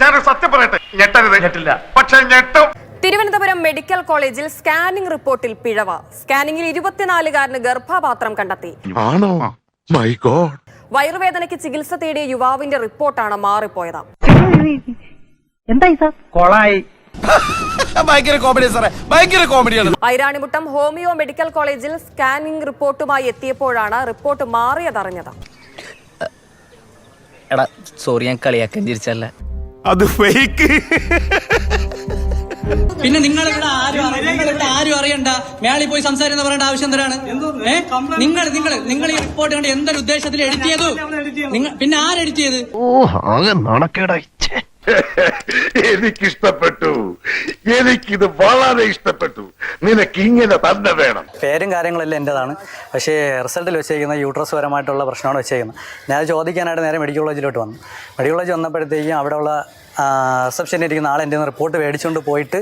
ഞാനൊരു സത്യം പറയട്ടെ, ഞെട്ടില്ല, പക്ഷെ ഞെട്ടും. തിരുവനന്തപുരം മെഡിക്കൽ കോളേജിൽ സ്കാനിംഗ് റിപ്പോർട്ടിൽ പിഴവ്. സ്കാനിംഗിൽ 24-കാരന് ഗർഭപാത്രം കണ്ടെത്തി. വയറുവേദനയ്ക്ക് ചികിത്സ തേടിയ യുവാവിന്റെ റിപ്പോർട്ടാണ് മാറിപ്പോയത്. ഐരാണിമുട്ടം ഹോമിയോ മെഡിക്കൽ കോളേജിൽ സ്കാനിംഗ് റിപ്പോർട്ടുമായി എത്തിയപ്പോഴാണ് റിപ്പോർട്ട് മാറിയതറിഞ്ഞത്. സോറി, ഞാൻ കളിയാക്കാൻ ചിരിച്ചല്ല. അത് ഫേക്ക്. പിന്നെ നിങ്ങൾ ആരും അറിയണ്ട, മേളിൽ പോയി സംസാരിക്കുന്ന പറയേണ്ട ആവശ്യം എന്തിനാണ്? നിങ്ങൾ ഈ റിപ്പോർട്ട് കണ്ട് എന്തൊരു ഉദ്ദേശത്തിൽ എഡിറ്റ് ചെയ്തു? പിന്നെ ആരെഡിറ്റ് ചെയ്ത്? എനിക്കിഷ്ടപ്പെട്ടു, എനിക്കിത് വളരെ ഇഷ്ടപ്പെട്ടു. നിനക്ക് ഇങ്ങനെ തന്നെ വേണം. പേരും കാര്യങ്ങളെല്ലാം എൻ്റെതാണ്, പക്ഷേ റിസൾട്ടിൽ വെച്ചേക്കുന്ന യൂട്രസ് പരമായിട്ടുള്ള പ്രശ്നമാണ് വെച്ചേക്കുന്നത്. ഞാൻ ചോദിക്കാനായിട്ട് നേരെ മെഡിക്കൽ കോളേജിലോട്ട് വന്നു. മെഡിക്കൽ കോളേജ് വന്നപ്പോഴത്തേക്കും അവിടെയുള്ള റിസപ്ഷനിൽ ഇരിക്കുന്ന ആൾ എൻ്റെ റിപ്പോർട്ട് മേടിച്ചുകൊണ്ട് പോയിട്ട്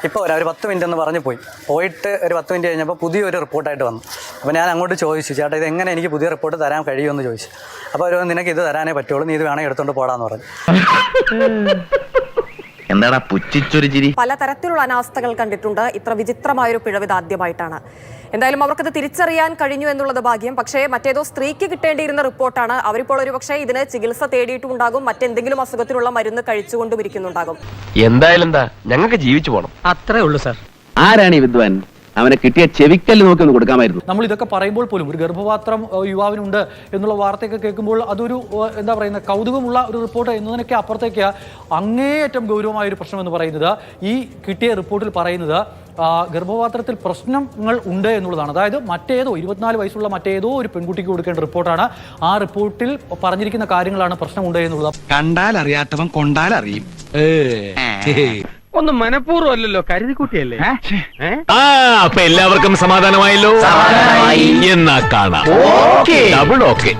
ഇപ്പോൾ ഒരു 10 മിനിറ്റ് എന്ന് പറഞ്ഞ് പോയിട്ട് ഒരു 10 മിനിറ്റ് കഴിഞ്ഞപ്പോൾ പുതിയൊരു റിപ്പോർട്ടായിട്ട് വന്നു. അപ്പോൾ ഞാൻ അങ്ങോട്ട് ചോദിച്ചു, ചേട്ടാ ഇത് എങ്ങനെ എനിക്ക് പുതിയ റിപ്പോർട്ട് തരാൻ കഴിയുമെന്ന് ചോദിച്ചു. അപ്പോൾ അവർ നിനക്ക് ഇത് തരാനേ പറ്റുള്ളൂ, നീ ഇത് വേണമെങ്കിൽ എടുത്തുകൊണ്ട് പോടാന്ന് പറഞ്ഞു. എന്താടാ പുച്ഛിച്ചൊരു ചിരി? പലതരത്തിലുള്ള അനാസ്ഥകൾ കണ്ടിട്ടുണ്ട്. ഇത്ര വിചിത്രമായൊരു പിഴവ് ആദ്യമായിട്ടാണ്. എന്തായാലും അവർക്കത് തിരിച്ചറിയാൻ കഴിഞ്ഞു എന്നുള്ളത് ഭാഗ്യം. പക്ഷേ മറ്റേതോ സ്ത്രീക്ക് കിട്ടേണ്ടിയിരുന്ന റിപ്പോർട്ടാണ്. അവരിപ്പോൾ ഒരുപക്ഷെ ഇതിന് ചികിത്സ തേടിയിട്ടുണ്ടാകും, മറ്റെന്തെങ്കിലും അസുഖത്തിനുള്ള മരുന്ന് കഴിച്ചുകൊണ്ടും ഇരിക്കുന്നുണ്ടാകും. എന്തായാലും എന്താ, ഞങ്ങൾക്ക് ജീവിച്ചു പോകണം, അത്രേ ഉള്ളൂ സാർ. ആരാണ് ഈ വിദ്വാൻ? അവനെ കിട്ടിയ ചെവിക്കല്ല് നോക്കി ഒന്ന് കൊടുക്കാമായിരുന്നു. നമ്മൾ ഇതൊക്കെ പറയുമ്പോൾ പോലും ഒരു ഗർഭപാത്രം യുവാവിനുണ്ട് എന്നുള്ള വാർത്തയൊക്കെ കേൾക്കുമ്പോൾ അതൊരു എന്താ പറയുന്നത്, കൗതുകമുള്ള ഒരു റിപ്പോർട്ട് എന്നതിനൊക്കെ അപ്പുറത്തേക്ക് അങ്ങേയറ്റം ഗൗരവമായ ഒരു പ്രശ്നം എന്ന് പറയുന്നത് ഈ കിട്ടിയ റിപ്പോർട്ടിൽ പറയുന്നത് ഗർഭപാത്രത്തിൽ പ്രശ്നങ്ങൾ ഉണ്ട് എന്നുള്ളതാണ്. അതായത് മറ്റേതോ 24 വയസ്സുള്ള മറ്റേതോ ഒരു പെൺകുട്ടിക്ക് കൊടുക്കേണ്ട റിപ്പോർട്ടാണ്. ആ റിപ്പോർട്ടിൽ പറഞ്ഞിരിക്കുന്ന കാര്യങ്ങളാണ് പ്രശ്നമുണ്ട് എന്നുള്ളത്. കണ്ടാൽ അറിയാത്തവൻ കൊണ്ടാൽ അറിയും. ഒന്നും മനഃപൂർവ്വം അല്ലല്ലോ, കരുതിക്കുട്ടിയല്ലേ. അപ്പൊ എല്ലാവർക്കും സമാധാനമായല്ലോ. എന്നാ കാണാം. Double okay.